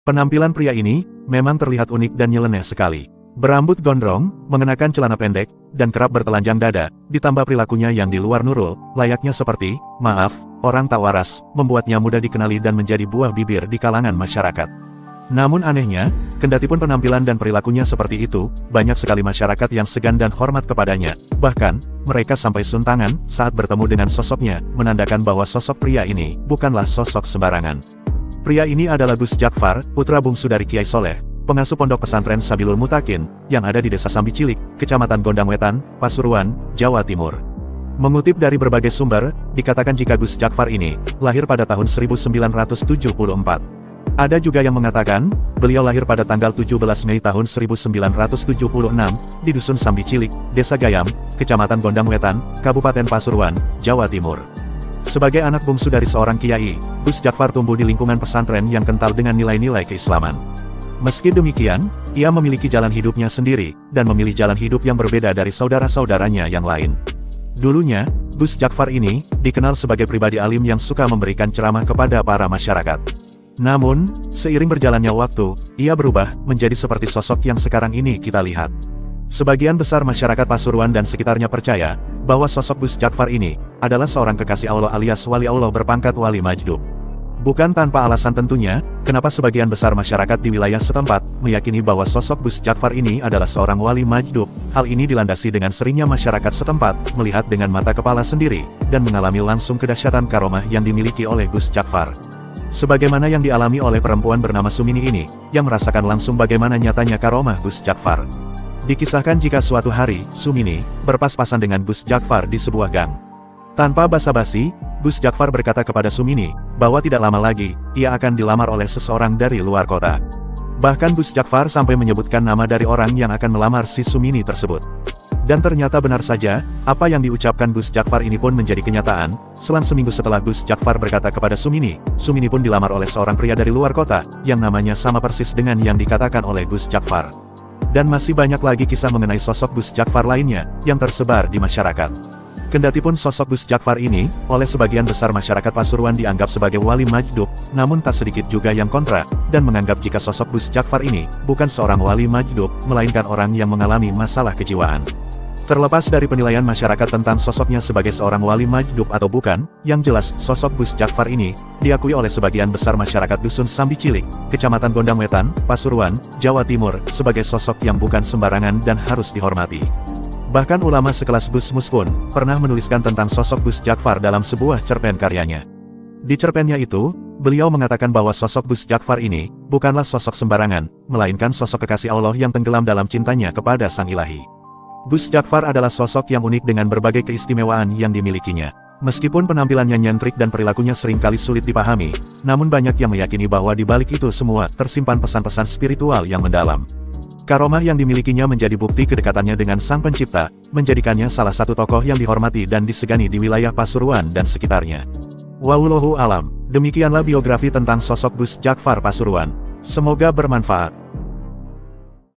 Penampilan pria ini memang terlihat unik dan nyeleneh sekali. Berambut gondrong, mengenakan celana pendek, dan kerap bertelanjang dada, ditambah perilakunya yang di luar Nurul, layaknya seperti, maaf, orang tak waras, membuatnya mudah dikenali dan menjadi buah bibir di kalangan masyarakat. Namun anehnya, kendatipun penampilan dan perilakunya seperti itu, banyak sekali masyarakat yang segan dan hormat kepadanya. Bahkan, mereka sampai suntangan saat bertemu dengan sosoknya, menandakan bahwa sosok pria ini bukanlah sosok sembarangan. Pria ini adalah Gus Jakfar, putra bungsu dari Kiai Soleh, pengasuh pondok pesantren Sabilul Mutakin, yang ada di Desa Sambi Cilik, Kecamatan Gondang Wetan, Pasuruan, Jawa Timur. Mengutip dari berbagai sumber, dikatakan jika Gus Jakfar ini lahir pada tahun 1974. Ada juga yang mengatakan, beliau lahir pada tanggal 17 Mei tahun 1976, di Dusun Sambi Cilik, Desa Gayam, Kecamatan Gondang Wetan, Kabupaten Pasuruan, Jawa Timur. Sebagai anak bungsu dari seorang kiai, Gus Jakfar tumbuh di lingkungan pesantren yang kental dengan nilai-nilai keislaman. Meski demikian, ia memiliki jalan hidupnya sendiri, dan memilih jalan hidup yang berbeda dari saudara-saudaranya yang lain. Dulunya, Gus Jakfar ini dikenal sebagai pribadi alim yang suka memberikan ceramah kepada para masyarakat. Namun, seiring berjalannya waktu, ia berubah menjadi seperti sosok yang sekarang ini kita lihat. Sebagian besar masyarakat Pasuruan dan sekitarnya percaya bahwa sosok Gus Jakfar ini adalah seorang kekasih Allah alias wali Allah berpangkat wali majdub. Bukan tanpa alasan tentunya, kenapa sebagian besar masyarakat di wilayah setempat meyakini bahwa sosok Gus Jakfar ini adalah seorang wali majdub. Hal ini dilandasi dengan seringnya masyarakat setempat melihat dengan mata kepala sendiri dan mengalami langsung kedahsyatan karomah yang dimiliki oleh Gus Jakfar. Sebagaimana yang dialami oleh perempuan bernama Sumini ini, yang merasakan langsung bagaimana nyatanya karomah Gus Jakfar. Dikisahkan jika suatu hari, Sumini berpas-pasan dengan Gus Jakfar di sebuah gang. Tanpa basa-basi, Gus Jakfar berkata kepada Sumini, bahwa tidak lama lagi, ia akan dilamar oleh seseorang dari luar kota. Bahkan Gus Jakfar sampai menyebutkan nama dari orang yang akan melamar si Sumini tersebut. Dan ternyata benar saja, apa yang diucapkan Gus Jakfar ini pun menjadi kenyataan. Selang seminggu setelah Gus Jakfar berkata kepada Sumini, Sumini pun dilamar oleh seorang pria dari luar kota, yang namanya sama persis dengan yang dikatakan oleh Gus Jakfar. Dan masih banyak lagi kisah mengenai sosok Gus Jakfar lainnya, yang tersebar di masyarakat. Kendatipun sosok Gus Jakfar ini, oleh sebagian besar masyarakat Pasuruan dianggap sebagai wali majdub, namun tak sedikit juga yang kontra, dan menganggap jika sosok Gus Jakfar ini, bukan seorang wali majdub, melainkan orang yang mengalami masalah kejiwaan. Terlepas dari penilaian masyarakat tentang sosoknya sebagai seorang wali majdub atau bukan, yang jelas sosok Gus Jakfar ini diakui oleh sebagian besar masyarakat Dusun Sambi Cilik, Kecamatan Gondang Wetan, Pasuruan, Jawa Timur, sebagai sosok yang bukan sembarangan dan harus dihormati. Bahkan ulama sekelas Gus Mus pun pernah menuliskan tentang sosok Gus Jakfar dalam sebuah cerpen karyanya. Di cerpennya itu, beliau mengatakan bahwa sosok Gus Jakfar ini bukanlah sosok sembarangan, melainkan sosok kekasih Allah yang tenggelam dalam cintanya kepada Sang Ilahi. Gus Jakfar adalah sosok yang unik dengan berbagai keistimewaan yang dimilikinya. Meskipun penampilannya nyentrik dan perilakunya seringkali sulit dipahami, namun banyak yang meyakini bahwa di balik itu semua tersimpan pesan-pesan spiritual yang mendalam. Karomah yang dimilikinya menjadi bukti kedekatannya dengan Sang Pencipta, menjadikannya salah satu tokoh yang dihormati dan disegani di wilayah Pasuruan dan sekitarnya. Wallahu alam, demikianlah biografi tentang sosok Gus Jakfar Pasuruan. Semoga bermanfaat.